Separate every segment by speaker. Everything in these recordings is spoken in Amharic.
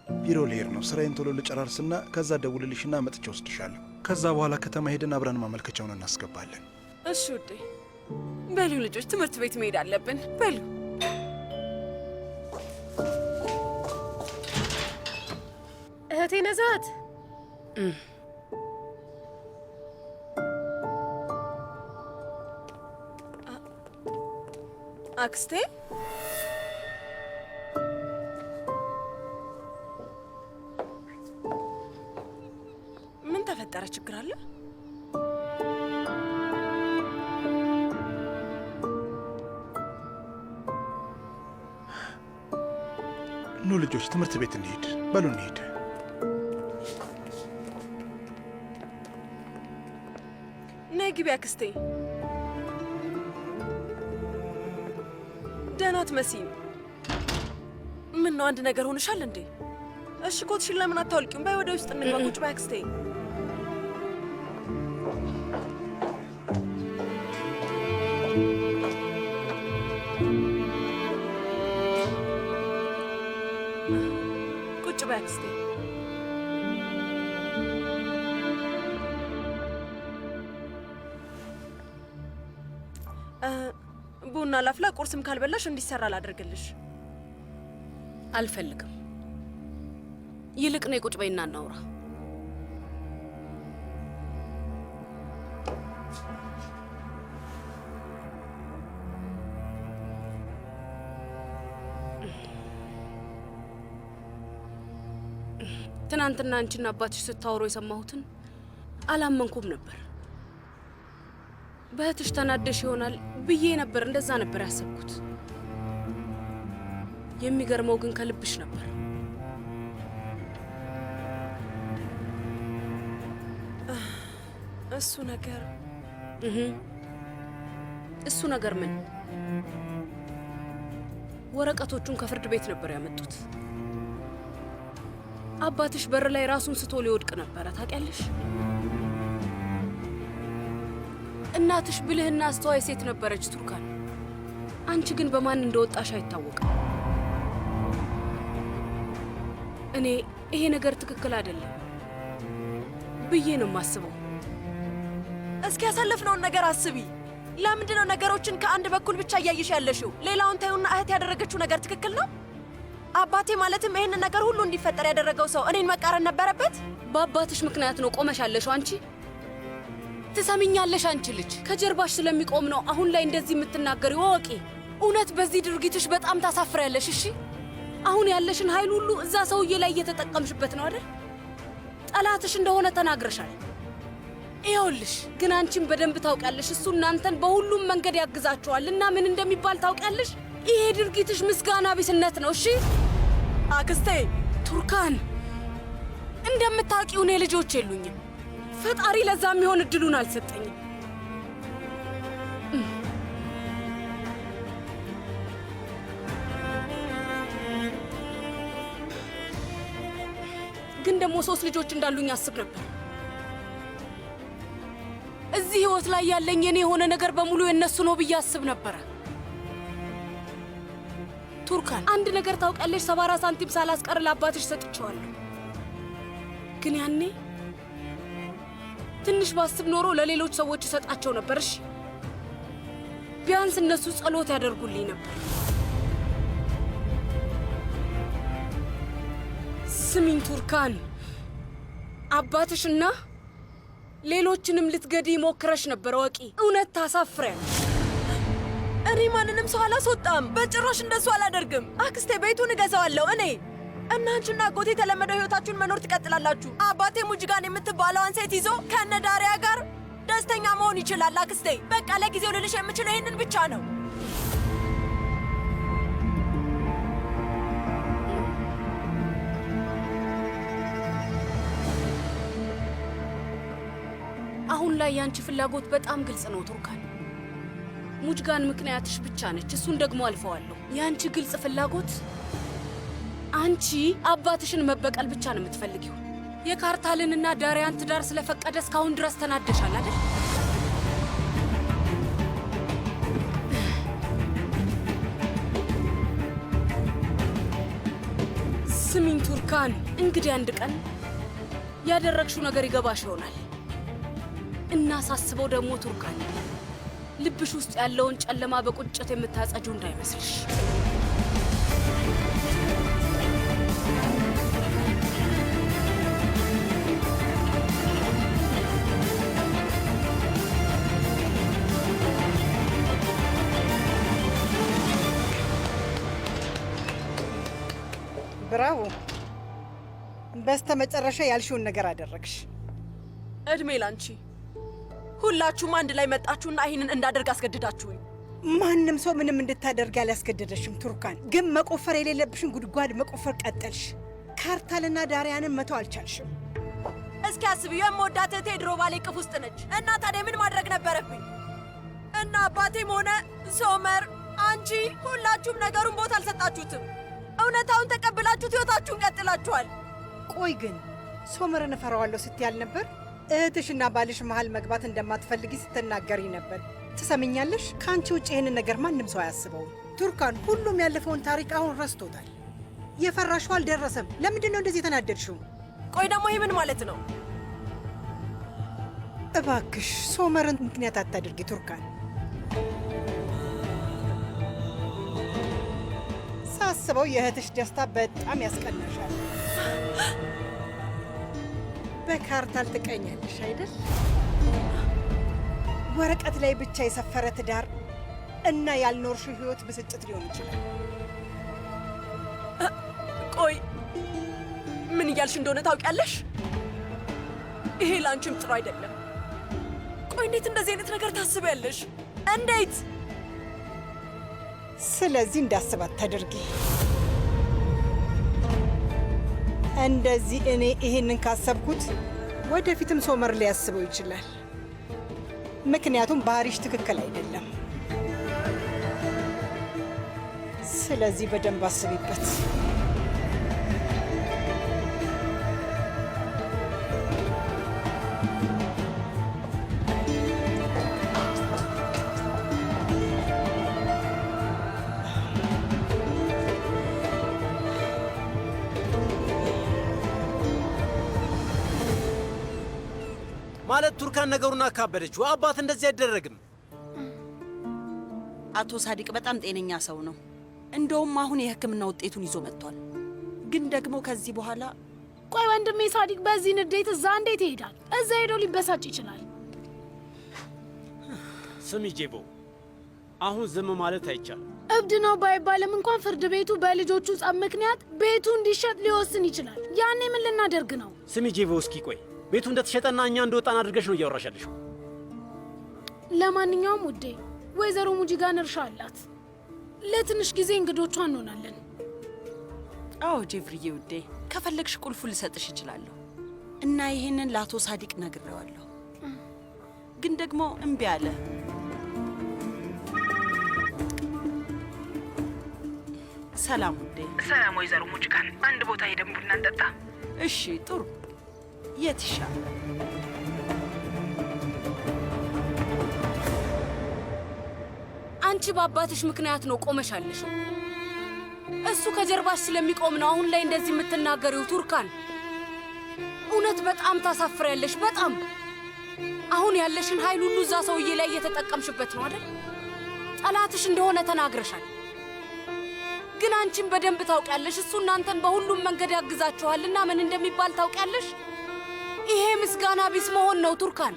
Speaker 1: ቢሮ ልሄድ ነው። ስራዬን ቶሎ ልጨራርስና ከዛ ደውልልሽና መጥቼ ወስድሻለሁ። ከዛ በኋላ ከተማ ሄደን አብረን ማመልከቻውን እናስገባለን።
Speaker 2: እሺ ውዴ። በሉ ልጆች ትምህርት ቤት መሄድ አለብን። በሉ
Speaker 3: እህቴ ነዛት።
Speaker 2: አክስቴ ምን ተፈጠረ? ችግር አለ?
Speaker 1: ኑ ልጆች ትምህርት ቤት እንሂድ። በሉ እንሂድ።
Speaker 2: ነይ ግቢ አክስቴ። ደህና አትመስይም። ምን ነው አንድ ነገር ሆነሻል እንዴ? እሺ ኮትሽን ለምን አታውልቂም? በይ ወደ ውስጥ እንግባ። ቁጭ በይ አክስቴ። ቁጭ በይ አክስቴ። ቡና ላፍላ። ቁርስም ካልበላሽ እንዲሰራ ላድርግልሽ።
Speaker 4: አልፈልግም። ይልቅ ነይ ቁጭ በይና እናውራ። ትናንትና አንቺና አባትሽ ስታወሩ የሰማሁትን አላመንኩም ነበር። በእህትሽ ተናደሽ ይሆናል ብዬ ነበር። እንደዛ ነበር ያሰብኩት። የሚገርመው ግን ከልብሽ ነበር። እሱ ነገር ምን? ወረቀቶቹን ከፍርድ ቤት ነበር ያመጡት። አባትሽ በር ላይ ራሱን ስቶ ሊወድቅ ነበረ። ታውቂያለሽ? እናትሽ ብልህና አስተዋይ ሴት ነበረች ቱርካን። አንቺ ግን በማን እንደወጣሽ አይታወቅም። እኔ ይሄ ነገር ትክክል አይደለም ብዬ ነው የማስበው።
Speaker 2: እስኪ ያሳለፍነውን ነገር አስቢ። ለምንድን ነው ነገሮችን ከአንድ በኩል ብቻ እያየሽ ያለሽው? ሌላውን ታዩና እህት ያደረገችው ነገር ትክክል ነው? አባቴ ማለትም ይሄንን ነገር ሁሉ እንዲፈጠር ያደረገው ሰው እኔን መቃረን ነበረበት?
Speaker 4: በአባትሽ ምክንያት ነው ቆመሽ ያለሽው አንቺ። ትሰሚኛለሽ? አንቺ ልጅ ከጀርባሽ ስለሚቆም ነው አሁን ላይ እንደዚህ የምትናገሪው። ወቂ እውነት በዚህ ድርጊትሽ በጣም ታሳፍሪያለሽ። እሺ አሁን ያለሽን ኃይል ሁሉ እዛ ሰውዬ ላይ እየተጠቀምሽበት ነው አይደል? ጠላትሽ እንደሆነ ተናግረሻል። ይኸውልሽ ግን አንቺም በደንብ ታውቂያለሽ እሱ እናንተን በሁሉም መንገድ ያግዛችኋል እና ምን እንደሚባል ታውቂያለሽ። ይሄ ድርጊትሽ ምስጋና ቢስነት ነው። እሺ
Speaker 2: አክስቴ።
Speaker 4: ቱርካን እንደምታውቂው እኔ ልጆች የሉኝም። ፈጣሪ ለዛ የሚሆን እድሉን አልሰጠኝም። ግን ደግሞ 3 ልጆች እንዳሉኝ አስብ ነበር። እዚህ ህይወት ላይ ያለኝ የኔ የሆነ ነገር በሙሉ የነሱ ነው ብዬ አስብ ነበረ። ቱርካን አንድ ነገር ታውቂያለሽ? 74 ሳንቲም ሳላስቀር ለአባትሽ ሰጥቼዋለሁ። ግን ያኔ ትንሽ ባስብ ኖሮ ለሌሎች ሰዎች እሰጣቸው ነበር። እሺ ቢያንስ እነሱ ጸሎት ያደርጉልኝ ነበር። ስሚኝ ቱርካን፣ አባትሽና ሌሎችንም ልትገዲ ሞክረሽ ነበር። ወቂ እውነት ታሳፍሪያለሽ።
Speaker 2: እኔ ማንንም ሰው አላስወጣም። በጭራሽ እንደሱ አላደርግም። አክስቴ ቤቱን እገዛዋለሁ እኔ። እናንቺና አጎቴ የተለመደው ህይወታችሁን መኖር ትቀጥላላችሁ። አባቴ ሙጅጋን የምትባለዋን ሴት ይዞ ከነ ዳሪያ ጋር ደስተኛ መሆን ይችላል። አክስቴ በቃ ለጊዜው ልልሽ የምችለው ይህንን ብቻ ነው።
Speaker 4: አሁን ላይ ያንቺ ፍላጎት በጣም ግልጽ ነው ቱርካን። ሙጅጋን ምክንያትሽ ብቻ ነች። እሱን ደግሞ አልፈዋለሁ። ያንቺ ግልጽ ፍላጎት አንቺ አባትሽን መበቀል ብቻ ነው የምትፈልጊው። የካርታልንና ዳሪያን ትዳር ስለፈቀደ እስካሁን ድረስ ተናደሻል አይደል? ስሚኝ ቱርካን፣ እንግዲህ አንድ ቀን ያደረግሽው ነገር ይገባሽ ይሆናል። እና ሳስበው ደግሞ ቱርካን፣ ልብሽ ውስጥ ያለውን ጨለማ በቁጭት የምታጸጂው እንዳይመስልሽ።
Speaker 5: ብራቮ! በስተመጨረሻ ያልሽውን ነገር አደረግሽ።
Speaker 2: እድሜ ላንቺ። ሁላችሁም አንድ ላይ መጣችሁና ይህንን እንዳደርግ አስገድዳችሁኝ።
Speaker 5: ማንም ሰው ምንም እንድታደርግ አላስገደደሽም ቱርካን። ግን መቆፈር የሌለብሽን ጉድጓድ መቆፈር ቀጠልሽ። ካርታልና ዳሪያንን መተው አልቻልሽም።
Speaker 2: እስኪ አስቢው፣ የምወዳት እህቴ ድሮ ባሌ ቅፍ ውስጥ ነች እና ታዲያ ምን ማድረግ ነበረብኝ? እና አባቴም ሆነ ሶመር፣ አንቺ ሁላችሁም ነገሩን ቦታ አልሰጣችሁትም። እውነታውን ተቀብላችሁት ሕይወታችሁን ቀጥላችኋል።
Speaker 5: ቆይ ግን ሶመርን እፈራዋለሁ ስትያል ነበር። እህትሽና ባልሽ መሃል መግባት እንደማትፈልጊ ስትናገሪ ነበር። ትሰምኛለሽ? ከአንቺ ውጭ ይህንን ነገር ማንም ሰው አያስበውም። ቱርካን፣ ሁሉም ያለፈውን ታሪክ አሁን ረስቶታል። የፈራሽው አልደረሰም። ለምንድን ነው እንደዚህ የተናደድሽው?
Speaker 2: ቆይ ደግሞ ይህ ምን ማለት ነው?
Speaker 5: እባክሽ ሶመርን ምክንያት አታድርጊ ቱርካን። ሳስበው የእህትሽ ደስታ በጣም ያስቀናሻል። በካርታል ትቀኛለሽ አይደል? ወረቀት ላይ ብቻ የሰፈረ ትዳር እና ያልኖርሽው ህይወት ብስጭት ሊሆን ይችላል።
Speaker 2: ቆይ ምን እያልሽ እንደሆነ ታውቂያለሽ? ይሄ ላንቺም ጥሩ አይደለም። ቆይ እንዴት እንደዚህ አይነት ነገር ታስቢያለሽ? እንዴት?
Speaker 5: ስለዚህ እንዳስባት ታደርጊ። እንደዚህ እኔ ይሄንን ካሰብኩት ወደፊትም ሶመር ሊያስበው ይችላል። ምክንያቱም ባህሪሽ ትክክል አይደለም። ስለዚህ በደንብ አስቢበት።
Speaker 6: ማለት ቱርካን ነገሩን አካበደችው። አባት እንደዚህ አይደረግም።
Speaker 7: አቶ ሳዲቅ በጣም ጤነኛ ሰው ነው። እንደውም አሁን የሕክምና ውጤቱን ይዞ መጥቷል። ግን ደግሞ ከዚህ በኋላ
Speaker 3: ቆይ ወንድሜ ሳዲቅ በዚህ ንዴት እዛ እንዴት ይሄዳል? እዛ ሄዶ ሊበሳጭ ይችላል።
Speaker 6: ስሚ ጄቦ፣ አሁን ዝም ማለት አይቻልም።
Speaker 3: እብድ ነው ባይባልም እንኳን ፍርድ ቤቱ በልጆቹ ጸብ ምክንያት ቤቱ እንዲሸጥ ሊወስን ይችላል። ያኔ ምን ልናደርግ ነው?
Speaker 6: ስሚ ጄቦ፣ እስኪ ቆይ፣ ቤቱ እንደተሸጠና እኛ እንደወጣን አድርገሽ ነው እያወራሻለሽው።
Speaker 3: ለማንኛውም ውዴ፣ ወይዘሮ ሙጂጋን እርሻ አላት። ለትንሽ ጊዜ እንግዶቿ እንሆናለን።
Speaker 7: አዎ ጄፍሪዬ ውዴ፣ ከፈለግሽ ቁልፉ ልሰጥሽ እችላለሁ እና ይሄንን ለአቶ ሳዲቅ ነግሬዋለሁ። ግን ደግሞ እምቢ አለ። ሰላም ውዴ።
Speaker 8: ሰላም ወይዘሮ ሙጂጋን፣ አንድ ቦታ ሄደን ቡና እንጠጣ።
Speaker 7: እሺ ጥሩ። የት ይሻላል?
Speaker 4: አንቺ በአባትሽ ምክንያት ነው ቆመሻለሽው። እሱ ከጀርባሽ ስለሚቆም ነው አሁን ላይ እንደዚህ የምትናገሪው። ቱርካን፣ እውነት በጣም ታሳፍሪያለሽ። በጣም አሁን ያለሽን ኃይል ሁሉ እዛ ሰውዬ ላይ እየተጠቀምሽበት ነው አይደል? ጠላትሽ እንደሆነ ተናግረሻል። ግን አንቺም በደንብ ታውቂያለሽ እሱ እናንተን በሁሉም መንገድ ያግዛችኋልና ምን እንደሚባል ታውቂያለሽ። ይሄ ምስጋና ቢስ መሆን ነው ቱርካን።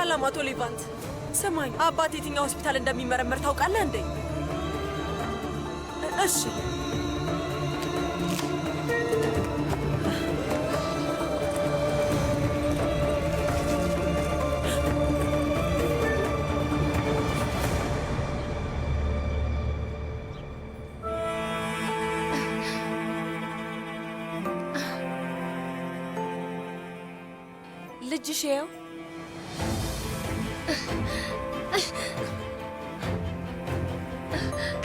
Speaker 2: ሰላም አቶ ሌቫንት። ስማኝ፣ አባት የትኛው ሆስፒታል እንደሚመረመር ታውቃለህ እንዴ? እሺ ልጅሽ ይኸው።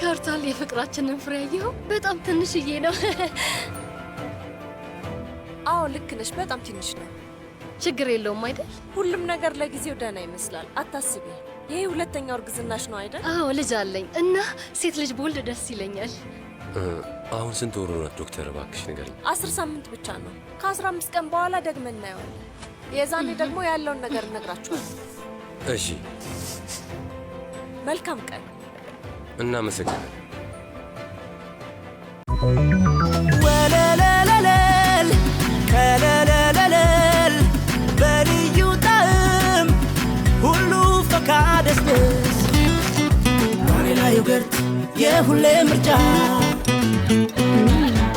Speaker 9: ካርታል የፍቅራችንን ፍሬ ያየኸው? በጣም ትንሽዬ ነው።
Speaker 2: አዎ ልክ ነሽ፣ በጣም ትንሽ ነው።
Speaker 9: ችግር የለውም አይደል?
Speaker 2: ሁሉም ነገር ለጊዜው ደህና ይመስላል፣ አታስቢ። ይሄ ሁለተኛው እርግዝናሽ ነው አይደል?
Speaker 9: አዎ ልጅ አለኝ እና ሴት ልጅ በወልድ ደስ ይለኛል።
Speaker 10: አሁን ስንት ወሩ ናት ዶክተር? እባክሽ ንገሪኝ።
Speaker 2: 10 ሳምንት ብቻ ነው። ከ15 ቀን በኋላ ደግመን እናየዋለን። የዛኔ ደግሞ ያለውን ነገር እነግራችኋለሁ።
Speaker 10: እሺ፣
Speaker 2: መልካም ቀን።
Speaker 10: እናመሰግናለን።
Speaker 11: ወለለለለል ከለለለለል በልዩ ጣዕም ሁሉ ፈካ ደስደስ ባኔላ ዮገርት የሁሌ ምርጫ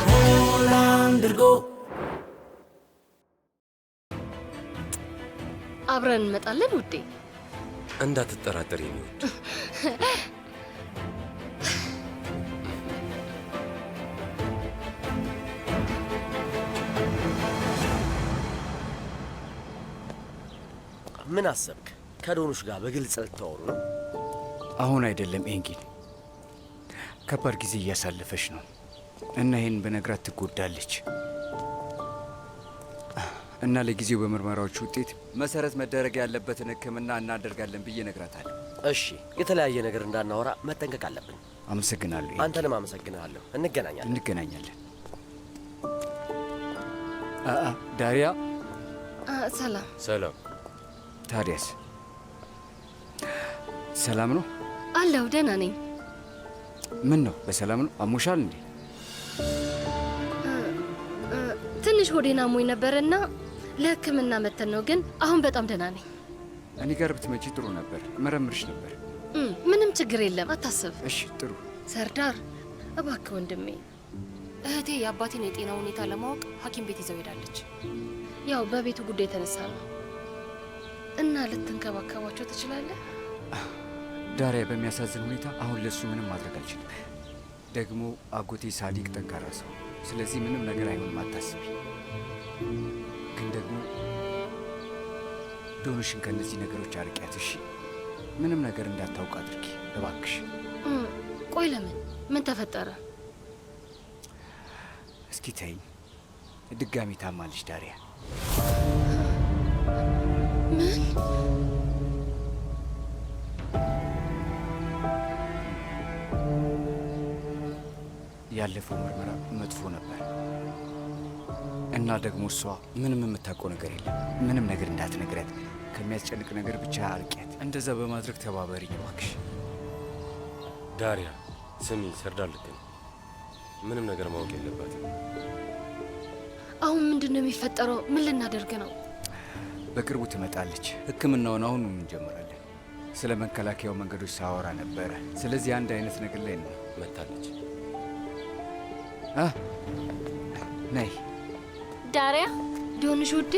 Speaker 11: ሆላንድ እርጎ።
Speaker 9: አብረን እንመጣለን ውዴ።
Speaker 10: እንዳትጠራጠር የሚወድ
Speaker 6: ምን አሰብክ? ከዶኑሽ ጋር በግልጽ ልታወሩ ነው?
Speaker 12: አሁን አይደለም ኤንጊን፣ ከባድ ጊዜ እያሳለፈች ነው እና ይህን በነግራት ትጎዳለች እና ለጊዜው በምርመራዎች ውጤት መሰረት መደረግ ያለበትን ሕክምና እናደርጋለን ብዬ እነግራታለሁ።
Speaker 6: እሺ፣ የተለያየ ነገር እንዳናወራ መጠንቀቅ አለብን።
Speaker 12: አመሰግናለሁ።
Speaker 6: አንተንም አመሰግናለሁ።
Speaker 12: እንገናኛለን። ዳሪያ።
Speaker 9: ሰላም።
Speaker 10: ሰላም።
Speaker 12: ታዲያስ ሰላም ነው?
Speaker 9: አለሁ፣ ደህና ነኝ።
Speaker 12: ምን ነው በሰላም ነው? አሞሻል እንዴ?
Speaker 9: ትንሽ ሆዴን አሞኝ ነበርና ለሕክምና መተን ነው፣ ግን አሁን በጣም ደህና ነኝ።
Speaker 12: እኔ ጋር ብትመጪ ጥሩ ነበር፣ መረምርሽ ነበር።
Speaker 9: ምንም ችግር የለም፣ አታስብ።
Speaker 12: እሺ ጥሩ።
Speaker 9: ሰርዳር፣ እባክህ ወንድሜ፣ እህቴ የአባቴን የጤና ሁኔታ ለማወቅ ሐኪም ቤት ይዘው ሄዳለች። ያው በቤቱ ጉዳይ የተነሳ ነው እና ልትንከባከባቸው ትችላለህ?
Speaker 12: ዳሪያ፣ በሚያሳዝን ሁኔታ አሁን ለሱ ምንም ማድረግ አልችልም። ደግሞ አጎቴ ሳዲቅ ጠንካራ ሰው፣ ስለዚህ ምንም ነገር አይሆንም፣ አታስቢ። ግን ደግሞ ዶኑሽን ከእነዚህ ነገሮች አርቂያት፣ እሺ? ምንም ነገር እንዳታውቅ አድርጊ እባክሽ።
Speaker 9: ቆይ ለምን? ምን ተፈጠረ?
Speaker 12: እስኪ ተይኝ። ድጋሚ ታማለች ዳሪያ።
Speaker 9: ምን?
Speaker 12: ያለፈው ምርመራ መጥፎ ነበር እና ደግሞ እሷ ምንም የምታውቀው ነገር የለም። ምንም ነገር እንዳትነግሪያት፣ ከሚያስጨንቅ ነገር ብቻ አርቂያት። እንደዛ በማድረግ ተባበሪኝ እባክሽ።
Speaker 10: ዳሪያ ስሚ፣ ሰርዳር ልክ ነው። ምንም ነገር ማወቅ የለባትም።
Speaker 9: አሁን ምንድን ነው የሚፈጠረው? ምን ልናደርግ ነው?
Speaker 12: በቅርቡ ትመጣለች። ሕክምናውን አሁኑ እንጀምራለን። ስለ መከላከያው መንገዶች ሳወራ ነበረ። ስለዚህ አንድ አይነት ነገር ላይ ነው።
Speaker 10: መታለች።
Speaker 12: ነይ
Speaker 9: ዳሪያ። ዶኑሽ ውዴ፣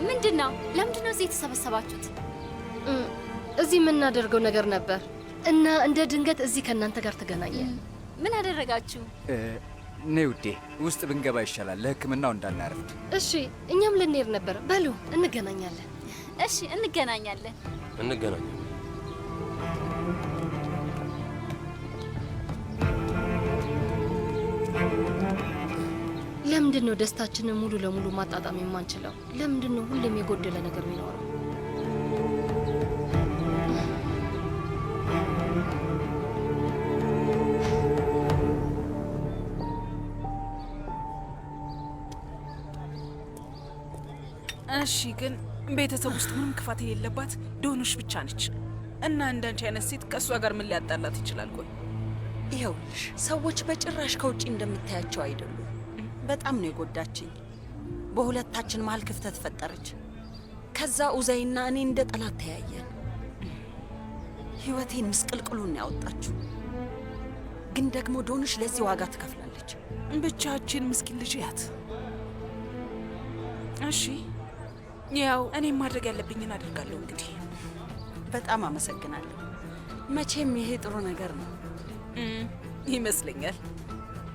Speaker 13: ምንድን ነው? ለምንድን ነው እዚህ የተሰበሰባችሁት?
Speaker 9: እዚህ የምናደርገው ነገር ነበር እና እንደ ድንገት እዚህ ከእናንተ ጋር ተገናኘ።
Speaker 13: ምን አደረጋችሁ?
Speaker 12: ነይ ውዴ፣ ውስጥ ብንገባ ይሻላል፣ ለሕክምናው እንዳናረፍድ።
Speaker 9: እሺ፣ እኛም ልንሄድ ነበር። በሉ እንገናኛለን።
Speaker 13: እሺ፣ እንገናኛለን።
Speaker 9: ለምንድን ነው ደስታችንን ሙሉ ለሙሉ ማጣጣም የማንችለው? ለምንድን ነው ሁሌም የጎደለ ነገር የሚኖረው?
Speaker 8: እሺ፣ ግን ቤተሰብ ውስጥ ምንም ክፋት የሌለባት ዶኑሽ ብቻ ነች እና እንዳንቺ አይነት ሴት ከእሷ ጋር ምን ሊያጣላት ይችላል? ቆይ
Speaker 7: ይኸውልሽ፣ ሰዎች በጭራሽ ከውጭ እንደምታያቸው አይደሉም። በጣም ነው የጎዳችኝ። በሁለታችን መሀል ክፍተት ፈጠረች። ከዛ ኡዛይና እኔ እንደ ጠላት ተያየን። ህይወቴን ምስቅልቅሉን ያወጣችው። ግን ደግሞ ዶንሽ ለዚህ ዋጋ ትከፍላለች።
Speaker 8: ብቻችን ምስኪን ልጅ ያት። እሺ ያው እኔም ማድረግ ያለብኝን አደርጋለሁ። እንግዲህ
Speaker 7: በጣም አመሰግናለሁ። መቼም ይሄ ጥሩ ነገር ነው
Speaker 8: ይመስለኛል።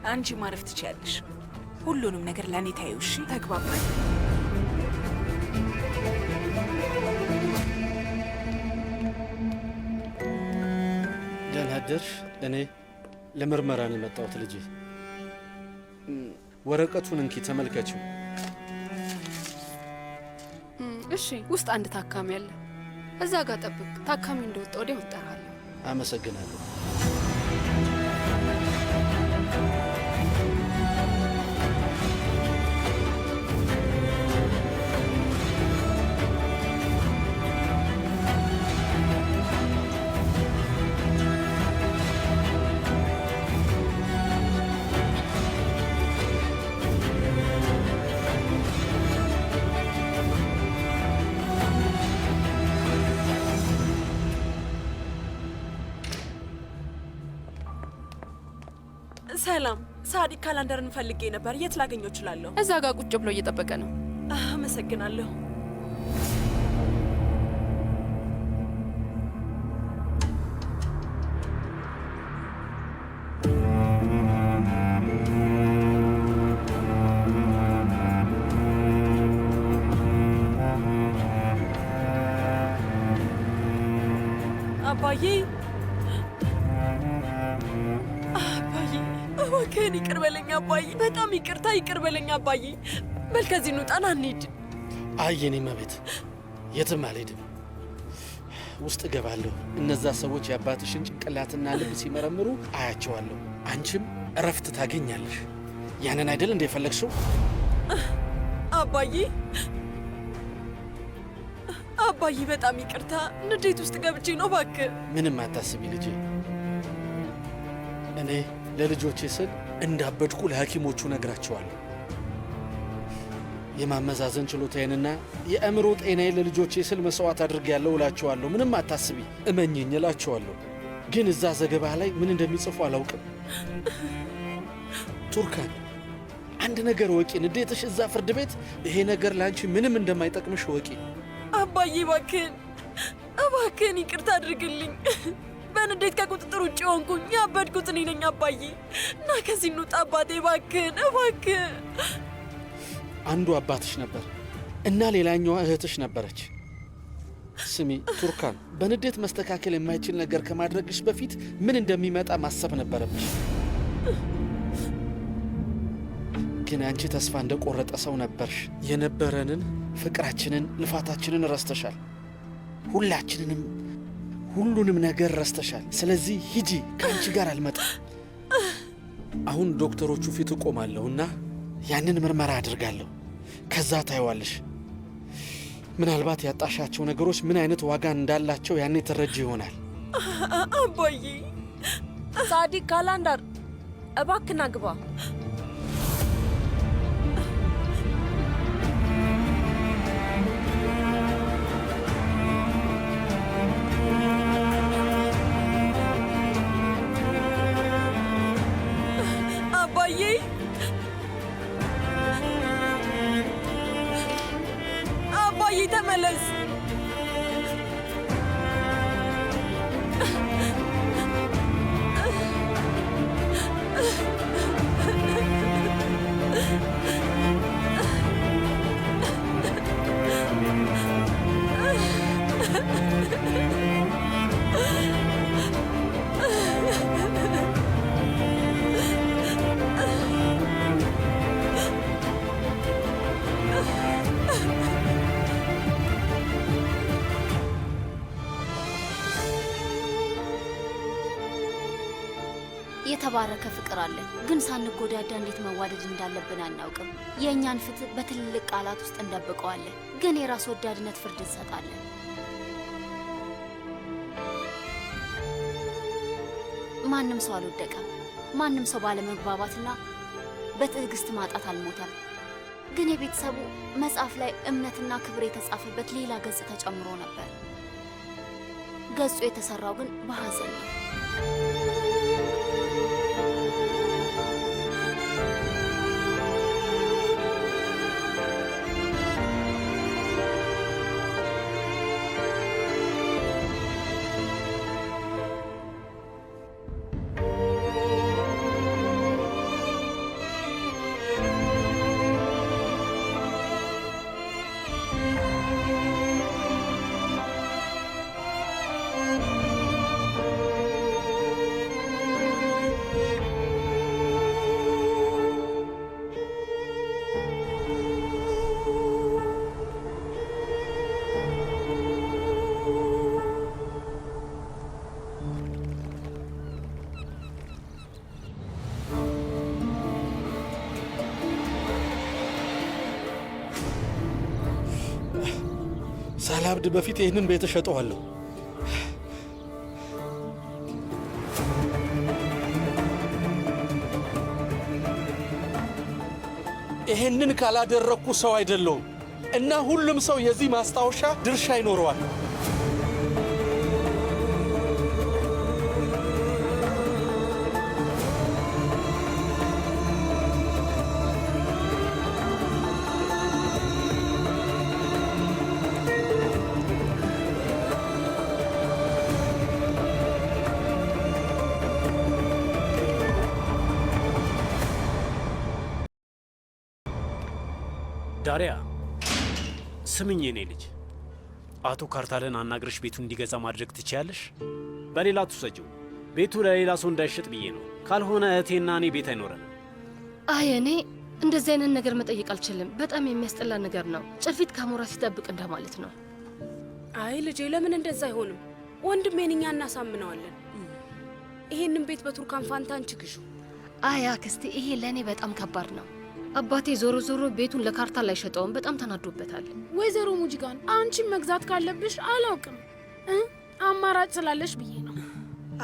Speaker 8: አንቺ ማረፍ ትችያለሽ። ሁሉንም ነገር ለእኔ ታዩ። እሺ ተግባባል?
Speaker 6: ደህና አደርሽ። እኔ ለምርመራ ነው የመጣሁት ልጄ። ወረቀቱን እንኪ ተመልከችው።
Speaker 9: እሺ፣ ውስጥ አንድ ታካሚ አለ። እዛ ጋር ጠብቅ። ታካሚ እንደወጣ ወዲያው እጠራለሁ።
Speaker 6: አመሰግናለሁ።
Speaker 2: ሰላም፣ ሳዲቅ ካላንደርን ፈልጌ ነበር። የት ላገኘው እችላለሁ?
Speaker 9: እዛ ጋር ቁጭ ብሎ እየጠበቀ ነው።
Speaker 2: አመሰግናለሁ። አባዬ እባክህን ይቅር በለኝ አባዬ። በጣም ይቅርታ፣ ይቅር በለኝ አባዬ። በል ከዚህ እንውጣና እንሂድ።
Speaker 6: አይ የኔ መቤት፣ የትም አልሄድም። ውስጥ እገባለሁ። እነዛ ሰዎች የአባትሽን ጭንቅላትና ልብ ሲመረምሩ አያቸዋለሁ። አንቺም እረፍት ታገኛለሽ። ያንን አይደል እንደ የፈለግሽው?
Speaker 2: አባዬ አባዬ፣ በጣም ይቅርታ። ንዴት ውስጥ ገብቼ ነው። እባክህ
Speaker 6: ምንም አታስቢ ልጄ። እኔ ለልጆቼ ስል እንዳበድኩ ለሐኪሞቹ ነግራቸዋለሁ። የማመዛዘን ችሎታዬንና የአእምሮ ጤናዬን ለልጆቼ ስል መስዋዕት አድርጌያለሁ እላቸዋለሁ። ምንም አታስቢ፣ እመኝኝ እላቸዋለሁ። ግን እዛ ዘገባ ላይ ምን እንደሚጽፉ አላውቅም። ቱርካን፣ አንድ ነገር ወቂ። ንዴትሽ እዛ ፍርድ ቤት ይሄ ነገር ለአንቺ ምንም እንደማይጠቅምሽ ወቂ።
Speaker 2: አባዬ እባክህን፣ እባክህን ይቅርታ አድርግልኝ። በንዴት ከቁጥጥር ውጭ ሆንኩኝ። ያበድኩት እኔ ነኝ አባዬ። እና ከዚህ እንውጣ አባቴ፣ እባክህን፣ እባክህን።
Speaker 6: አንዱ አባትሽ ነበር እና ሌላኛዋ እህትሽ ነበረች። ስሚ ቱርካን፣ በንዴት መስተካከል የማይችል ነገር ከማድረግሽ በፊት ምን እንደሚመጣ ማሰብ ነበረብሽ። ግን አንቺ ተስፋ እንደቆረጠ ሰው ነበርሽ። የነበረንን ፍቅራችንን፣ ልፋታችንን ረስተሻል። ሁላችንንም፣ ሁሉንም ነገር ረስተሻል። ስለዚህ ሂጂ፣ ከአንቺ ጋር አልመጣም። አሁን ዶክተሮቹ ፊት እቆማለሁና ያንን ምርመራ አድርጋለሁ። ከዛ ታይዋለሽ። ምናልባት ያጣሻቸው ነገሮች ምን አይነት ዋጋ እንዳላቸው ያኔ ትረጂ ይሆናል።
Speaker 2: አባዬ።
Speaker 14: ሳዲቅ ካላንደር፣ እባክና ግባ።
Speaker 2: አባዬ አባዬ ተመለስ።
Speaker 13: የተባረከ ፍቅር አለን፣ ግን ሳንጎዳዳ እንዴት መዋደድ እንዳለብን አናውቅም። የእኛን ፍትህ በትልልቅ ቃላት ውስጥ እንደብቀዋለን፣ ግን የራስ ወዳድነት ፍርድ እንሰጣለን። ማንም ሰው አልወደቀም። ማንም ሰው ባለመግባባትና በትዕግስት ማጣት አልሞተም። ግን የቤተሰቡ መጽሐፍ ላይ እምነትና ክብር የተጻፈበት ሌላ ገጽ ተጨምሮ ነበር። ገጹ የተሰራው ግን በሐዘን ነው።
Speaker 6: ሳላብድ በፊት ይህንን ቤት እሸጠዋለሁ። ይህንን ካላደረግኩ ሰው አይደለሁም እና ሁሉም ሰው የዚህ ማስታወሻ ድርሻ ይኖረዋል።
Speaker 15: ዳሪያ ስምኝ፣ የኔ ልጅ አቶ ካርታልን አናግረሽ ቤቱን እንዲገዛ ማድረግ ትችያለሽ። በሌላ ትውሰጂው። ቤቱ ለሌላ ሰው እንዳይሸጥ ብዬ ነው። ካልሆነ እህቴና እኔ ቤት አይኖረንም።
Speaker 9: አይ እኔ እንደዚህ አይነት ነገር መጠየቅ አልችልም። በጣም የሚያስጠላ ነገር ነው። ጭልፊት ካሞራ ሲጠብቅ እንደማለት ነው።
Speaker 4: አይ ልጄ፣ ለምን እንደዛ አይሆንም? ወንድሜን እኛ እናሳምነዋለን። ይሄንን ቤት በቱርካን ፋንታ አንቺ ግዢ።
Speaker 9: አይ አክስቴ፣ ይሄ ለእኔ በጣም ከባድ ነው። አባቴ ዞሮ ዞሮ ቤቱን ለካርታል አይሸጠውም። በጣም ተናዶበታል።
Speaker 3: ወይዘሮ ሙጂጋን አንቺም መግዛት ካለብሽ አላውቅም አማራጭ ስላለሽ ብዬ ነው።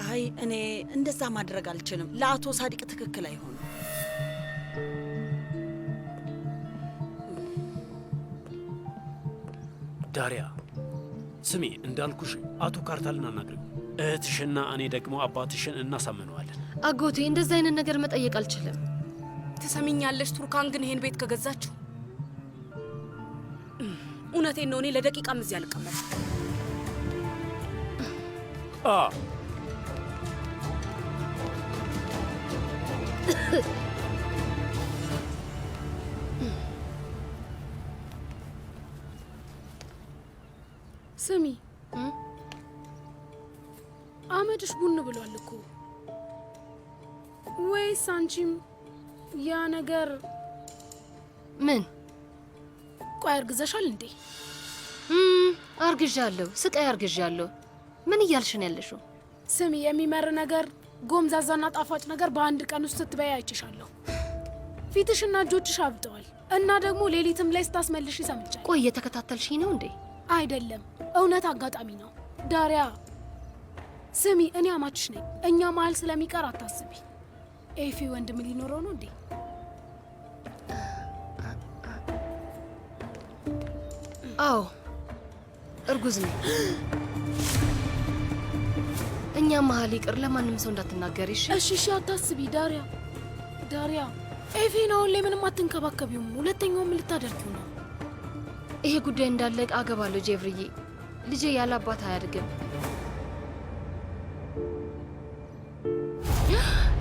Speaker 7: አይ እኔ እንደዛ ማድረግ አልችልም። ለአቶ ሳዲቅ ትክክል አይሆንም።
Speaker 15: ዳሪያ ስሜ፣ እንዳልኩሽ አቶ ካርታልን አናግሪው። እህትሽና እኔ ደግሞ አባትሽን እናሳምነዋለን።
Speaker 9: አጎቴ እንደዛ አይነት ነገር መጠየቅ አልችልም።
Speaker 4: ትሰሚኛለሽ? ቱርካን ግን ይሄን ቤት ከገዛችሁ እውነቴን ነው፣ እኔ ለደቂቃም እዚህ አልቀመጥም።
Speaker 3: ስሚ፣ አመድሽ ቡን ብሏል እኮ። ወይስ አንቺም ያ ነገር
Speaker 9: ምን?
Speaker 3: ቆይ አርግዘሻል እንዴ?
Speaker 9: አርግዣለሁ። ስቃይ አርግዣለሁ። ምን እያልሽ ነው ያለሽው?
Speaker 3: ስሚ፣ የሚመር ነገር፣ ጎምዛዛና ጣፋጭ ነገር በአንድ ቀን ውስጥ ስትበይ አይችሻለሁ። ፊትሽና እጆችሽ አብጠዋል እና ደግሞ ሌሊትም ላይ ስታስመልሽ ሰምቻለሁ።
Speaker 9: ቆይ እየተከታተልሽኝ ነው እንዴ?
Speaker 3: አይደለም፣ እውነት አጋጣሚ ነው። ዳሪያ ስሚ፣ እኔ አማችሽ ነኝ። እኛ መሀል ስለሚቀር አታስቢ። ኤፊ ወንድም ሊኖረው ነው እንዴ?
Speaker 9: አዎ እርጉዝ ነኝ። እኛ መሀል ይቅር፣ ለማንም ሰው እንዳትናገሪ እሺ?
Speaker 3: እሺ፣ አታስቢ ዳሪያ። ዳሪያ ኤፊ ነው ላይ ምንም አትንከባከቢውም። ሁለተኛውም ልታደርጊው ነው።
Speaker 9: ይሄ ጉዳይ እንዳለቅ አገባለሁ ጄቭርዬ። ልጄ ያለ አባት አያድግም።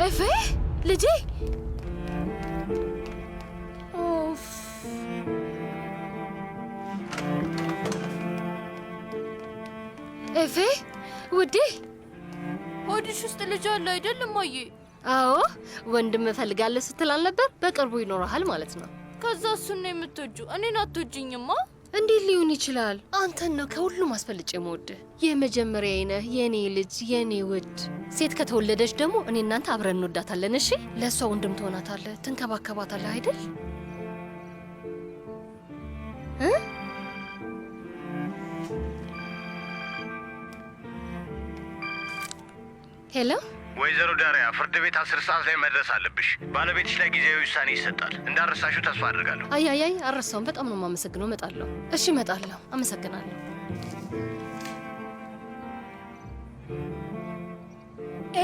Speaker 9: ኤፌ ልጄ ኤፌ ውዴ፣
Speaker 16: ሆድሽ ውስጥ ልጅ አለ አይደል እማዬ?
Speaker 9: አዎ ወንድም እፈልጋለሁ ስትል አልነበር? በቅርቡ ይኖረሃል ማለት ነው።
Speaker 16: ከዛ እሱን ነው የምትወጂው? እኔን አትወጂኝማ?
Speaker 9: እንዴት ሊሆን ይችላል? አንተን ነው ከሁሉም አስፈልጬ የምወድህ። የመጀመሪያዬ ነህ የኔ ልጅ፣ የኔ ውድ። ሴት ከተወለደች ደግሞ እኔ እናንተ አብረን እንወዳታለን። እሺ? ለእሷ ወንድም ትሆናታለህ፣ ትንከባከባታለህ አይደል? ሄሎ
Speaker 17: ወይዘሮ ዳሪያ ፍርድ ቤት 10 ሰዓት ላይ መድረስ አለብሽ። ባለቤትሽ ላይ ጊዜያዊ ውሳኔ ይሰጣል። እንዳረሳሹ ተስፋ አድርጋለሁ።
Speaker 9: አይ አልረሳውም። በጣም ነው የማመሰግነው። እመጣለሁ። እሺ እመጣለሁ። አመሰግናለሁ።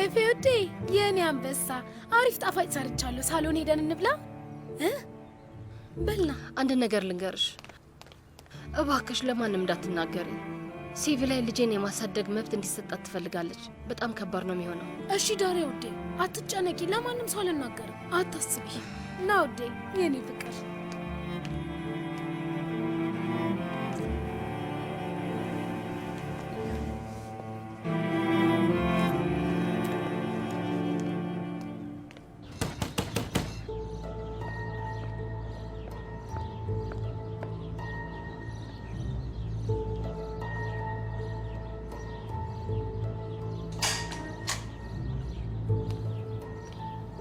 Speaker 3: ኤፌ ውዴ፣ የእኔ አንበሳ፣ አሪፍ ጣፋጭ ሰርቻለሁ። ሳሎን ሄደን እንብላ። በልና
Speaker 9: አንድ ነገር ልንገርሽ እባክሽ፣ ለማንም እንዳትናገሪ። ሲቪ ላይ ልጄን የማሳደግ መብት እንዲሰጣት ትፈልጋለች። በጣም ከባድ ነው የሚሆነው።
Speaker 3: እሺ ዳሪያ ውዴ፣ አትጨነቂ። ለማንም ሰው አልናገርም። አታስቢ። ና ውዴ፣ የኔ ፍቅር።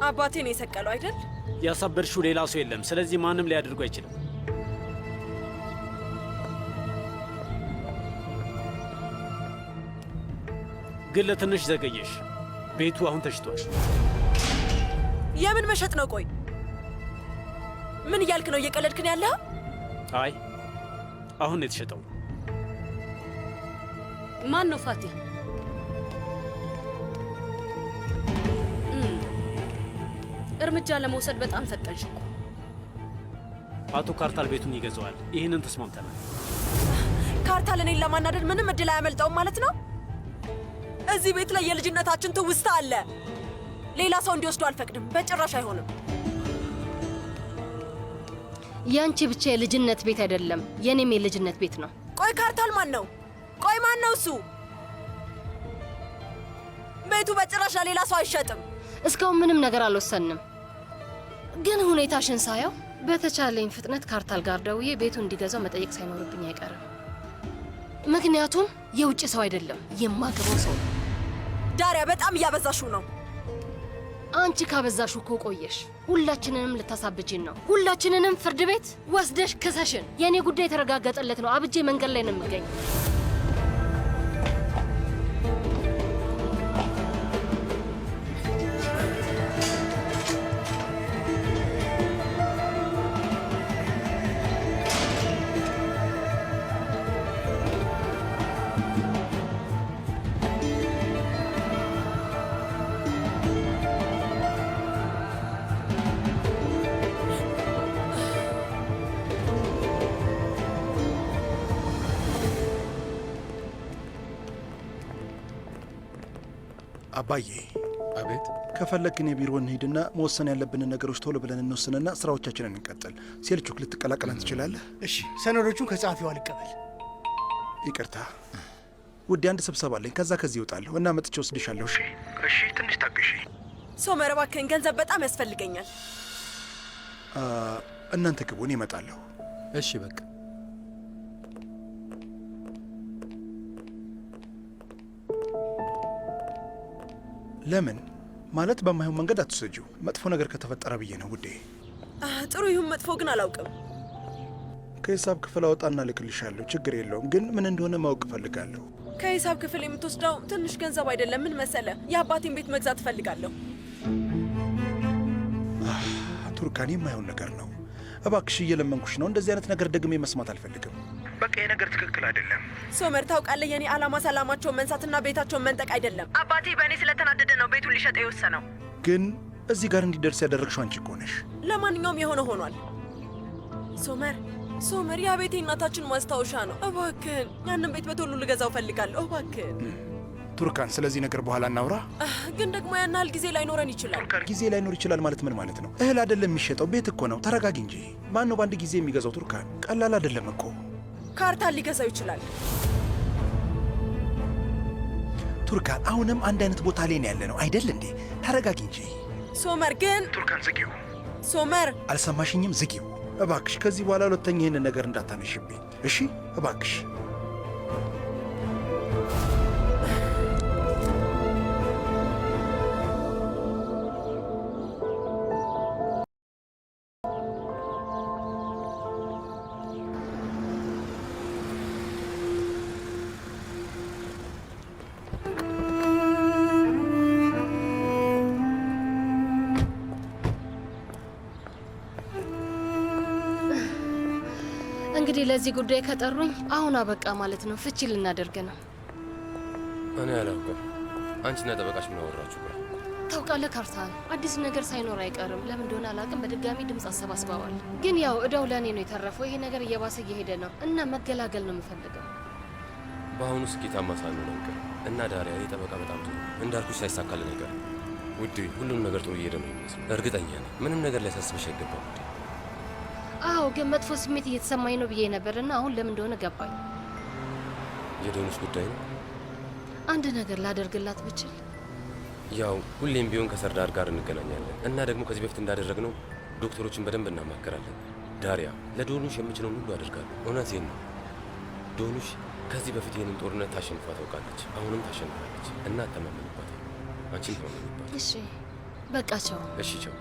Speaker 2: አባቴ ነው የሰቀለው አይደል?
Speaker 15: ያሳበድሽው ሌላ ሰው የለም። ስለዚህ ማንም ሊያደርጉ አይችልም። ግን ለትንሽ ዘገየሽ። ቤቱ አሁን ተሽጧል።
Speaker 2: የምን መሸጥ ነው? ቆይ ምን እያልክ ነው? እየቀለድክ ነው ያለኸው?
Speaker 15: አይ አሁን የተሸጠው።
Speaker 4: ማን ነው ፋቲ? እርምጃ ለመውሰድ በጣም ፈጠንሽ እኮ።
Speaker 15: አቶ ካርታል ቤቱን ይገዛዋል። ይህንን ተስማምተናል።
Speaker 2: ካርታል እኔን ለማናደድ ምንም እድል አያመልጠውም ማለት ነው? እዚህ ቤት ላይ የልጅነታችን ትውስታ አለ። ሌላ ሰው እንዲወስዱ አልፈቅድም። በጭራሽ አይሆንም።
Speaker 9: ያንቺ ብቻ የልጅነት ቤት አይደለም፣ የኔም የልጅነት ቤት ነው።
Speaker 2: ቆይ ካርታል ማን ነው? ቆይ ማን ነው እሱ? ቤቱ በጭራሽ ለሌላ ሰው አይሸጥም።
Speaker 9: እስካሁን ምንም ነገር አልወሰንም፣ ግን ሁኔታሽን ሳየው በተቻለኝ ፍጥነት ካርታል ጋር ደውዬ ቤቱ እንዲገዛው መጠየቅ ሳይኖርብኝ አይቀርም። ምክንያቱም የውጭ ሰው አይደለም፣ የማገባው ሰው ነው።
Speaker 2: ዳሪያ በጣም እያበዛሽው ነው።
Speaker 9: አንቺ ካበዛሹ እኮ ቆየሽ። ሁላችንንም ልታሳብጂን ነው። ሁላችንንም ፍርድ ቤት ወስደሽ ክሰሽን። የእኔ ጉዳይ የተረጋገጠለት ነው። አብጄ መንገድ ላይ ነው የምገኘው።
Speaker 1: አባዬ።
Speaker 12: አቤት።
Speaker 1: ከፈለግን የቢሮ እንሂድና መወሰን ያለብንን ነገሮች ቶሎ ብለን እንወስንና ስራዎቻችንን እንቀጥል። ሴልቹክ ልትቀላቀለን ትችላለህ?
Speaker 18: እሺ፣ ሰነዶቹን ከጸሐፊዋ ልቀበል።
Speaker 1: ይቅርታ ውዴ፣ አንድ ስብሰባ አለኝ። ከዚህ እወጣለሁ እና መጥቼ ወስድሻለሁ። እሺ?
Speaker 17: እሺ፣ ትንሽ ታገሺ።
Speaker 2: ሶመር እባክህን፣ ገንዘብ በጣም ያስፈልገኛል።
Speaker 1: እናንተ ግቡ፣ እኔ እመጣለሁ።
Speaker 12: እሺ በቃ።
Speaker 1: ለምን ማለት በማይሆን መንገድ አትሰጂው። መጥፎ ነገር ከተፈጠረ ብዬ ነው ውዴ።
Speaker 2: ጥሩ ይሁን መጥፎ ግን አላውቅም።
Speaker 1: ከሂሳብ ክፍል አወጣና ልክልሻለሁ። ችግር የለውም፣ ግን ምን እንደሆነ ማወቅ እፈልጋለሁ።
Speaker 2: ከሂሳብ ክፍል የምትወስደው ትንሽ ገንዘብ አይደለም። ምን መሰለ፣ የአባቴን ቤት መግዛት እፈልጋለሁ።
Speaker 1: ቱርካን፣ የማይሆን ነገር ነው። እባክሽ እየለመንኩሽ ነው። እንደዚህ አይነት ነገር ደግሜ መስማት አልፈልግም።
Speaker 17: በቃ ይህ ነገር ትክክል አይደለም።
Speaker 2: ሶመር፣ ታውቃለህ የኔ ዓላማ ሰላማቸውን መንሳትና ቤታቸውን መንጠቅ አይደለም። አባቴ በእኔ ስለተናደደ ነው ቤቱን ሊሸጠው የወሰነው።
Speaker 1: ግን እዚህ ጋር እንዲደርስ ያደረግሽው አንቺ እኮ ነሽ።
Speaker 2: ለማንኛውም የሆነ ሆኗል። ሶመር፣ ያ ቤቴ እናታችን ማስታወሻ ነው። እባክህን ያንን ቤት በቶሎ ልገዛው ፈልጋለሁ። እባክህን
Speaker 1: ቱርካን፣ ስለዚህ ነገር በኋላ እናውራ።
Speaker 2: ግን ደግሞ ያን ያህል ጊዜ ላይኖረን ይችላል።
Speaker 1: ጊዜ ላይኖር ይችላል ማለት ምን ማለት ነው? እህል አይደለም የሚሸጠው፣ ቤት እኮ ነው። ተረጋጊ እንጂ። ማን ነው በአንድ ጊዜ የሚገዛው? ቱርካን፣ ቀላል አይደለም እኮ።
Speaker 2: ካርታል ሊገዛው ይችላል።
Speaker 1: ቱርካን፣ አሁንም አንድ አይነት ቦታ ላይ ነው ያለ ነው አይደል እንዴ? ተረጋጊ እንጂ።
Speaker 2: ሶመር ግን
Speaker 17: ቱርካን፣ ዝጊው።
Speaker 2: ሶመር፣
Speaker 1: አልሰማሽኝም? ዝጊው እባክሽ። ከዚህ በኋላ ሁለተኛ ይህንን ነገር እንዳታነሽብኝ እሺ? እባክሽ።
Speaker 9: እንግዲህ ለዚህ ጉዳይ ከጠሩኝ አሁን አበቃ ማለት ነው። ፍቺ ልናደርግ ነው።
Speaker 10: እኔ አላውቅም። አንቺና ጠበቃሽ ምን አወራችሁ?
Speaker 9: ታውቃለህ ካርታል፣ አዲስ ነገር ሳይኖር አይቀርም። ለምን እንደሆነ አላውቅም። በድጋሚ ድምፅ አሰባስበዋል። ግን ያው እዳው ለእኔ ነው የተረፈው። ይሄ ነገር እየባሰ እየሄደ ነው እና መገላገል ነው የምፈልገው።
Speaker 10: በአሁኑ ስኬታማ ሳንሆን አንቀርም እና ዳሪያ ጠበቃ በጣም ጥሩ እንዳልኩሽ ሳይሳካል ነገር ውድ፣ ሁሉም ነገር ጥሩ እየሄደ ነው ይመስል። እርግጠኛ ነኝ ምንም ነገር ሊያሳስብሽ አይገባም።
Speaker 9: አዎ፣ ግን መጥፎ ስሜት እየተሰማኝ ነው ብዬ ነበርና አሁን ለምን እንደሆነ ገባኝ።
Speaker 10: የዶኑስ ጉዳይ ነው።
Speaker 9: አንድ ነገር ላደርግላት ብችል።
Speaker 10: ያው ሁሌም ቢሆን ከሰርዳር ጋር እንገናኛለን እና ደግሞ ከዚህ በፊት እንዳደረግነው ዶክተሮችን በደንብ እናማከራለን። ዳሪያ፣ ለዶኑሽ የምችለውን ሁሉ አደርጋለሁ። እውነቴን ነው። ዶኑሽ ከዚህ በፊት ይህንን ጦርነት ታሸንፋ ታውቃለች። አሁንም ታሸንፋለች እና አተማመንባታል። አንቺን ተማመንባት።
Speaker 9: እሺ፣ በቃ ቻው።
Speaker 10: እሺ፣ ቻው።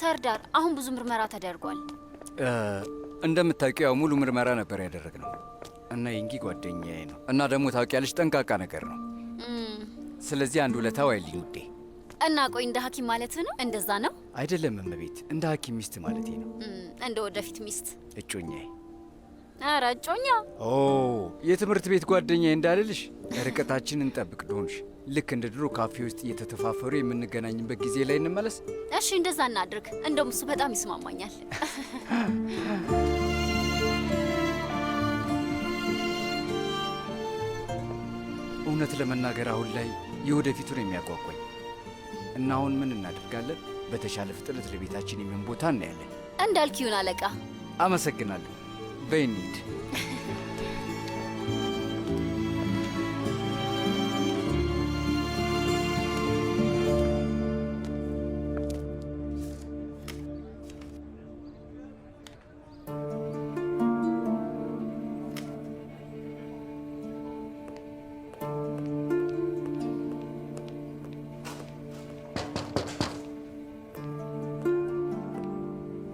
Speaker 13: ሰርዳር፣ አሁን ብዙ ምርመራ ተደርጓል።
Speaker 12: እንደምታውቂው ያው ሙሉ ምርመራ ነበር ያደረግነው እና የንጊ ጓደኛዬ ነው እና ደግሞ ታውቂያለሽ ጠንቃቃ ነገር ነው። ስለዚህ አንድ ውለታ ዋይልኝ ውዴ።
Speaker 13: እና ቆይ እንደ ሐኪም ማለት ነው? እንደዛ ነው?
Speaker 12: አይደለም እመቤት፣ እንደ ሐኪም ሚስት ማለቴ ነው።
Speaker 13: እንደ ወደፊት ሚስት
Speaker 12: እጮኛዬ።
Speaker 13: ኧረ እጮኛ?
Speaker 12: ኦ የትምህርት ቤት ጓደኛዬ እንዳልልሽ። ርቀታችንን እንጠብቅ ዶንሽ። ልክ እንደ ድሮ ካፌ ውስጥ እየተተፋፈሩ የምንገናኝበት ጊዜ ላይ እንመለስ።
Speaker 13: እሺ እንደዛ እናድርግ። እንደውም እሱ በጣም ይስማማኛል።
Speaker 12: እውነት ለመናገር አሁን ላይ የወደፊቱን የሚያጓጓኝ እና አሁን ምን እናደርጋለን? በተሻለ ፍጥነት ለቤታችን የሚሆን ቦታ እናያለን።
Speaker 13: እንዳልክ ይሁን አለቃ።
Speaker 12: አመሰግናለሁ። በይ እንሂድ።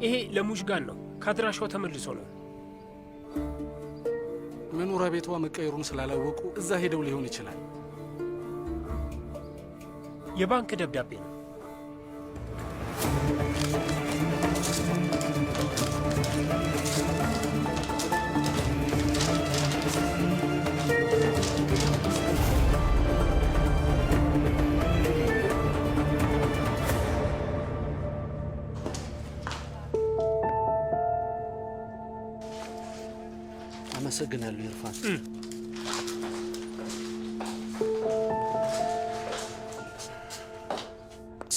Speaker 19: ይሄ ለሙሽጋን ነው። ከአድራሻው ተመልሶ ነው።
Speaker 20: መኖሪያ ቤቷ መቀየሩን ስላላወቁ እዛ ሄደው ሊሆን ይችላል።
Speaker 19: የባንክ ደብዳቤ ነው።
Speaker 6: አመሰግናለሁ ኢርፋን።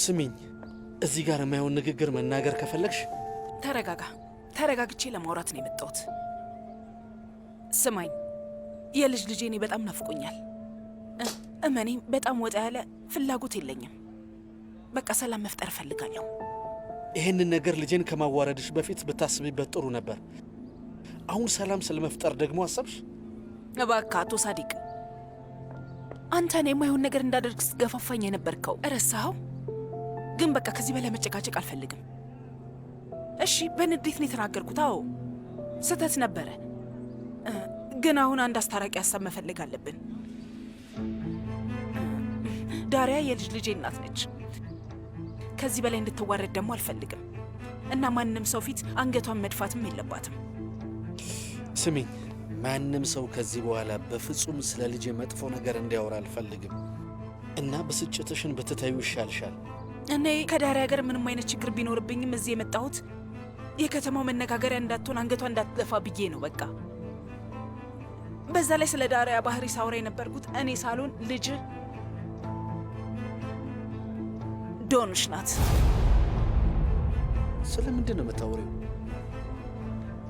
Speaker 6: ስሚኝ፣ እዚህ ጋር የማይሆን ንግግር መናገር ከፈለግሽ
Speaker 8: ተረጋጋ። ተረጋግቼ ለማውራት ነው የመጣሁት። ስማኝ፣ የልጅ ልጄ እኔ በጣም ናፍቆኛል። እመኔ በጣም ወጣ ያለ ፍላጎት የለኝም። በቃ ሰላም መፍጠር እፈልጋለሁ።
Speaker 6: ይህንን ነገር ልጄን ከማዋረድሽ በፊት ብታስቢበት ጥሩ ነበር። አሁን ሰላም ስለመፍጠር ደግሞ አሰብሽ?
Speaker 8: እባክህ አቶ ሳዲቅ፣ አንተን የማይሆን ነገር እንዳደርግ ስትገፋፋኝ የነበርከው ረሳኸው? ግን በቃ ከዚህ በላይ መጨቃጨቅ አልፈልግም። እሺ በንዴት ነው የተናገርኩት። አዎ ስህተት ነበረ። ግን አሁን አንድ አስታራቂ ሀሳብ መፈለግ አለብን። ዳሪያ የልጅ ልጄ እናት ነች። ከዚህ በላይ እንድትዋረድ ደግሞ አልፈልግም እና ማንም ሰው ፊት አንገቷን መድፋትም የለባትም።
Speaker 6: ስሚኝ፣ ማንም ሰው ከዚህ በኋላ በፍጹም ስለ ልጄ መጥፎ ነገር እንዲያወራ አልፈልግም እና ብስጭትሽን ብትተዩ ይሻልሻል።
Speaker 8: እኔ ከዳሪያ ጋር ምንም አይነት ችግር ቢኖርብኝም እዚህ የመጣሁት የከተማው መነጋገሪያ እንዳትሆን አንገቷ እንዳትደፋ ብዬ ነው። በቃ በዛ ላይ ስለ ዳሪያ ባህሪ ሳውራ የነበርኩት እኔ ሳሎን ልጅ ዶኑሽ ናት።
Speaker 6: ስለ ምንድን ነው የምታወሪው?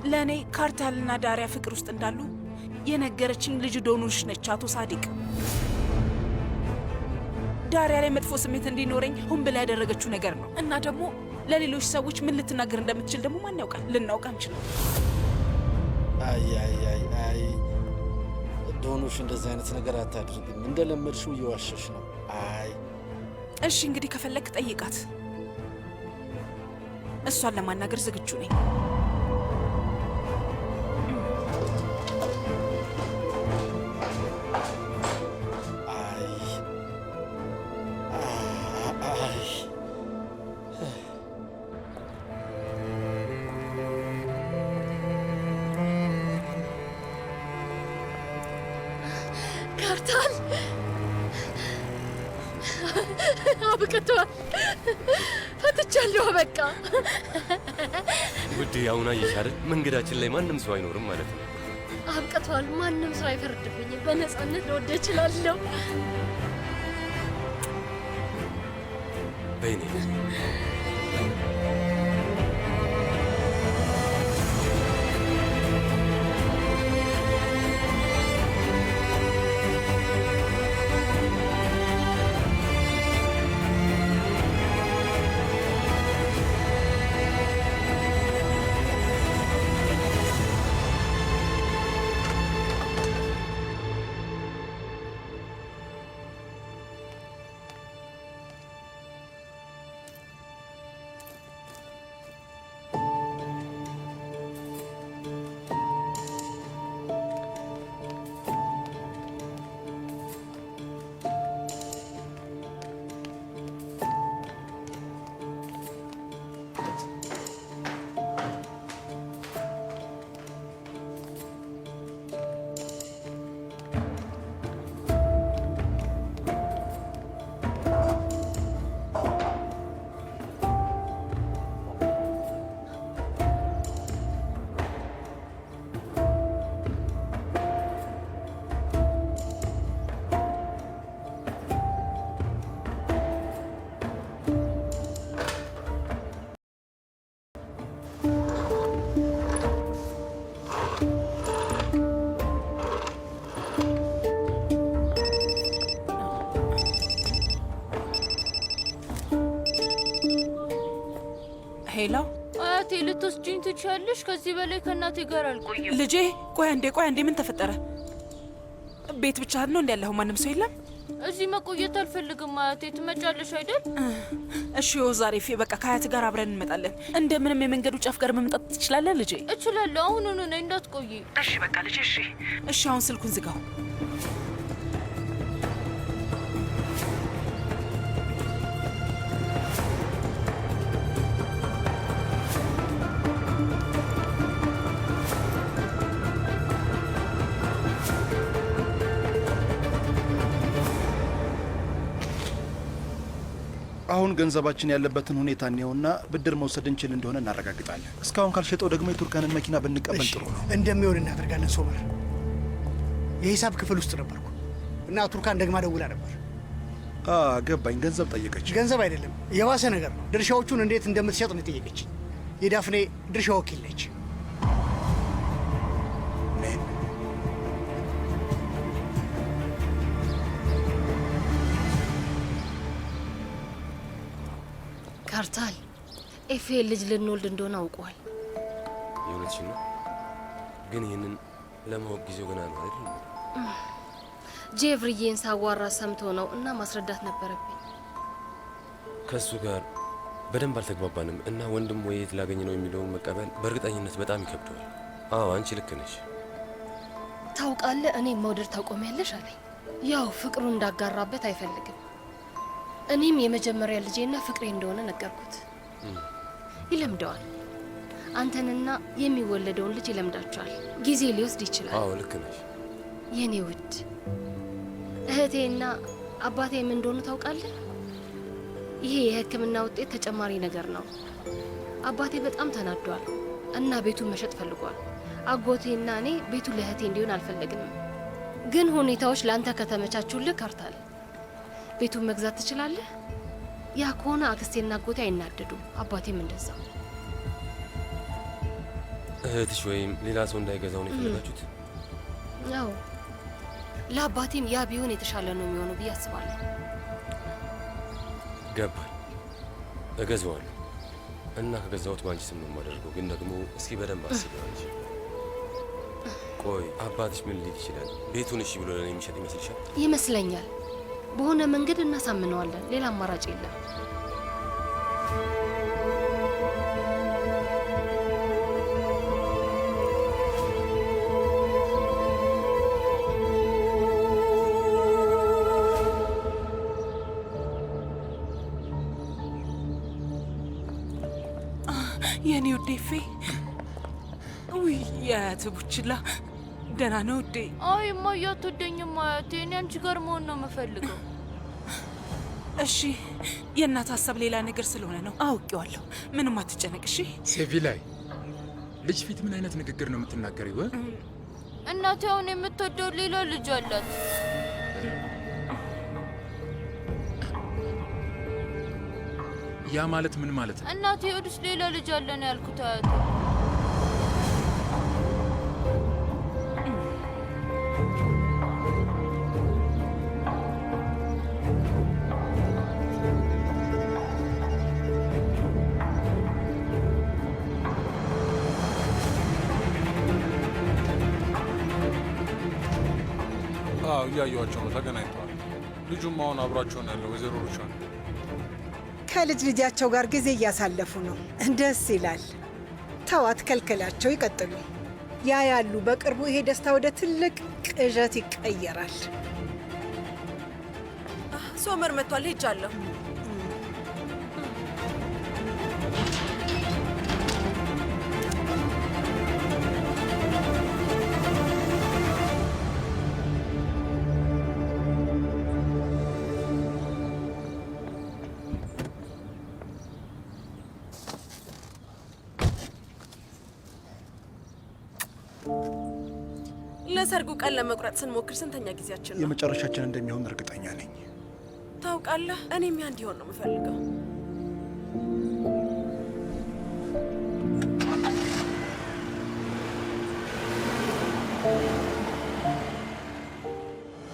Speaker 8: ለእኔ ካርታልና ዳሪያ ፍቅር ውስጥ እንዳሉ የነገረችኝ ልጅ ዶኑሽ ነች። አቶ ሳዲቅ፣ ዳሪያ ላይ መጥፎ ስሜት እንዲኖረኝ ሆን ብላ ያደረገችው ነገር ነው እና ደግሞ ለሌሎች ሰዎች ምን ልትናገር እንደምትችል ደግሞ ማን ያውቃል? ልናውቅ አንችልም።
Speaker 6: አይ አይ አይ አይ ዶኑሽ እንደዚህ አይነት ነገር አታድርግም። እንደለመድሽው እየዋሸሽ ነው። አይ
Speaker 8: እሺ እንግዲህ ከፈለግ ጠይቃት። እሷን ለማናገር ዝግጁ ነኝ።
Speaker 9: ካርታል አብቅቷል። ፈትቻለሁ። በቃ
Speaker 10: ውዴ፣ አሁን አየሽ አይደል? መንገዳችን ላይ ማንም ሰው አይኖርም ማለት ነው።
Speaker 9: አብቅቷል። ማንም ሰው አይፈርድብኝም። በነፃነት ልወደ እችላለሁ።
Speaker 10: በይኔ
Speaker 8: ሄሎ
Speaker 16: አያቴ፣ ልትወስጂኝ ትችያለሽ? ከዚህ በላይ ከእናቴ ጋር አልቆይም።
Speaker 8: ልጄ፣ ቆይ አንዴ፣ ምን ተፈጠረ? ቤት ብቻ ነው እንዲ ያለኸው? ማንም ሰው የለም?
Speaker 16: እዚህ መቆየት አልፈልግም አያቴ። ትመጫለሽ አይደል?
Speaker 8: እሺ፣ ዛሬ በቃ ከአያት ጋር አብረን እንመጣለን። እንደምንም የመንገዱ ጫፍ ጋር መምጣት ትችላለህ ልጄ?
Speaker 16: እችላለሁ። አሁኑኑ ነይ፣ እንዳትቆይ።
Speaker 8: እሺ በቃ ልጄ። እሺ፣ አሁን ስልኩን ዝጋው።
Speaker 1: አሁን ገንዘባችን ያለበትን ሁኔታ እንየውና ብድር መውሰድ እንችል እንደሆነ እናረጋግጣለን። እስካሁን ካልሸጠው ደግሞ የቱርካንን መኪና ብንቀበል ጥሩ ነው።
Speaker 18: እንደሚሆን እናደርጋለን። ሶመር፣ የሂሳብ ክፍል ውስጥ ነበርኩ እና ቱርካን ደግማ ደውላ ነበር።
Speaker 1: ገባኝ። ገንዘብ ጠየቀች?
Speaker 18: ገንዘብ አይደለም፣ የባሰ ነገር ነው። ድርሻዎቹን እንዴት እንደምትሸጥ ነው የጠየቀች። የዳፍኔ ድርሻ ወኪል ነች።
Speaker 9: ካርታል ኤፌል ልጅ ልንወልድ እንደሆነ አውቋል።
Speaker 10: የእውነትሽን ነው? ግን ይህንን ለማወቅ ጊዜው ገና ነው አይደል?
Speaker 9: ጄቭሪዬን ሳዋራ ሰምቶ ነው እና ማስረዳት ነበረብኝ።
Speaker 10: ከእሱ ጋር በደንብ አልተግባባንም እና ወንድም ወይ የት ላገኝ ነው የሚለውን መቀበል በእርግጠኝነት በጣም ይከብደዋል። አዎ አንቺ ልክ ነሽ።
Speaker 9: ታውቃለህ፣ እኔ መውደድ ታቆሚያለሽ አለኝ። ያው ፍቅሩ እንዳጋራበት አይፈልግም። እኔም የመጀመሪያ ልጄና ፍቅሬ እንደሆነ ነገርኩት። ይለምደዋል። አንተንና የሚወለደውን ልጅ ይለምዳቸዋል። ጊዜ ሊወስድ ይችላል።
Speaker 10: አዎ ልክ ነሽ
Speaker 9: የኔ ውድ። እህቴና አባቴ ምን እንደሆኑ ታውቃለህ? ይሄ የሕክምና ውጤት ተጨማሪ ነገር ነው። አባቴ በጣም ተናዷል እና ቤቱን መሸጥ ፈልጓል። አጎቴና እኔ ቤቱ ለእህቴ እንዲሆን አልፈለግንም። ግን ሁኔታዎች ለአንተ ከተመቻቹልህ ካርታል ቤቱን መግዛት ትችላለህ። ያ ከሆነ አክስቴና አጎቴ አይናደዱም። አባቴም እንደዛው።
Speaker 10: እህትሽ ወይም ሌላ ሰው እንዳይገዛው ነው የፈለጋችሁት?
Speaker 9: ያው ለአባቴም ያ ቢሆን የተሻለ ነው የሚሆነው ብዬ አስባለሁ።
Speaker 10: ገባኝ። እገዛዋለሁ እና ከገዛሁት ባንቺ ስም ነው የማደርገው። ግን ደግሞ እስኪ በደንብ አስቢው አንቺ። ቆይ አባትሽ ምን ሊል ይችላል? ቤቱን እሺ ብሎ ለኔ የሚሸጥ ይመስልሻል?
Speaker 9: ይመስለኛል። በሆነ መንገድ እናሳምነዋለን። ሌላ አማራጭ የለም።
Speaker 8: የኔ ውዴ ፌ፣ ውይ የአያት ቡችላ ደህና ነው ውዴ?
Speaker 16: አይ እማዬ አትወደኝም አያቴ። እኔ አንቺ ጋር መሆን ነው የምፈልገው።
Speaker 8: እሺ የእናት ሀሳብ ሌላ ነገር ስለሆነ ነው አውቄዋለሁ። ምንም አትጨነቅ እሺ።
Speaker 21: ሴቪላይ ልጅ ፊት ምን አይነት ንግግር ነው የምትናገሪው?
Speaker 16: እናቴ አሁን የምትወደው ሌላ ልጅ አላት።
Speaker 21: ያ ማለት ምን ማለት ነው?
Speaker 16: እናቴ ወድስ ሌላ ልጅ አለ ነው ያልኩት አያቴ።
Speaker 20: እያዩዋቸው ነው፣ ተገናኝተዋል። ልጁም አሁን አብሯቸው ነው ያለው። ወይዘሮ ሩቻን
Speaker 5: ከልጅ ልጃቸው ጋር ጊዜ እያሳለፉ ነው። ደስ ይላል። ተዋት፣ ከልከላቸው ይቀጥሉ። ያ ያሉ በቅርቡ ይሄ ደስታ ወደ ትልቅ ቅዠት ይቀየራል።
Speaker 2: ሶመር መጥቷል። ሄጃለሁ። ለሰርጉ ቀን ለመቁረጥ ስንሞክር ስንተኛ ጊዜያችን ነው?
Speaker 1: የመጨረሻችን እንደሚሆን እርግጠኛ ነኝ።
Speaker 2: ታውቃለህ፣ እኔም ያ እንዲሆን ነው የምፈልገው።